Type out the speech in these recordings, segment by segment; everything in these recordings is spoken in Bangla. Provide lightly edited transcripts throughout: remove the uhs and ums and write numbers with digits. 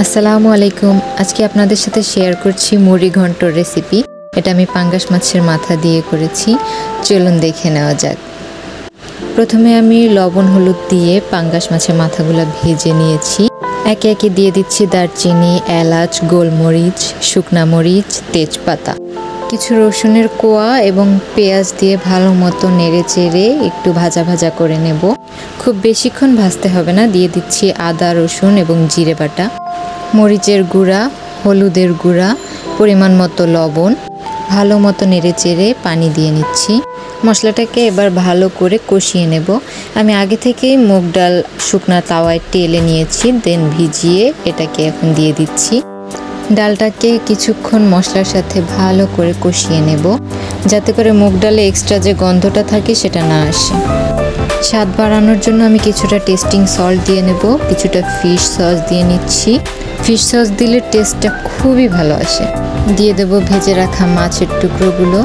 আসসালামু আলাইকুম। আজকে আপনাদের সাথে শেয়ার করছি মুড়ি ঘন্টর রেসিপি। এটা আমি পাঙ্গাস মাছের মাথা দিয়ে করেছি। চলুন দেখে নেওয়া যাক। প্রথমে আমি লবণ হলুদ দিয়ে পাঙ্গাস মাছের মাথাগুলো ভেজে নিয়েছি। একে একে দিয়ে দিচ্ছি দারচিনি, এলাচ, গোলমরিচ, শুকনা মরিচ, তেজপাতা, কিছু রসুনের কোয়া এবং পেঁয়াজ দিয়ে ভালো মতো নেড়ে চেড়ে একটু ভাজা ভাজা করে নেব। খুব বেশিক্ষণ ভাজতে হবে না। দিয়ে দিচ্ছি আদা, রসুন এবং জিরে বাটা, মরিচের গুঁড়া, হলুদের গুঁড়া, পরিমাণ মতো লবণ, ভালো মতো নেড়ে চেড়ে পানি দিয়ে নিচ্ছি। মশলাটাকে এবার ভালো করে কষিয়ে নেব। আমি আগে থেকেই মুগ ডাল শুকনা তাওয়ায় টেলে নিয়েছি, দেন ভিজিয়ে এটাকে এখন দিয়ে দিচ্ছি। ডালটাকে কিছুক্ষণ মশলার সাথে ভালো করে কষিয়ে নেব, যাতে করে মুগ ডালে এক্সট্রা যে গন্ধটা থাকে সেটা না আসে। স্বাদ বাড়ানোর জন্য আমি কিছুটা টেস্টিং সল্ট দিয়ে নেব, কিছুটা ফিশ সস দিয়ে নিচ্ছি। ফিশ সস দিলে টেস্টটা খুবই ভালো আসে। দিয়ে দেব ভেজে রাখা মাছের টুকরোগুলো।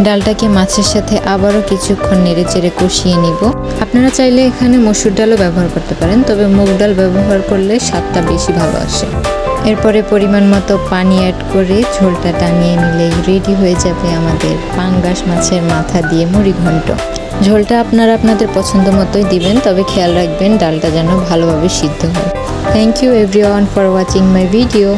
ডালটাকে মাছের সাথে আবারও কিছুক্ষণ নেড়ে চেড়ে কষিয়ে নিব। আপনারা চাইলে এখানে মসুর ডালও ব্যবহার করতে পারেন, তবে মুগ ডাল ব্যবহার করলে স্বাদটা বেশি ভালো আসে। এরপরে পরিমাণ মতো পানি অ্যাড করে ঝোলটা টানিয়ে নিলেই রেডি হয়ে যাবে আমাদের পাঙ্গাস মাছের মাথা দিয়ে মুড়ি ঘন্ট। ঝোলটা আপনারা আপনাদের পছন্দ মতোই দিবেন, তবে খেয়াল রাখবেন ডালটা যেন ভালোভাবে সিদ্ধ হয়। Thank you everyone for watching my video.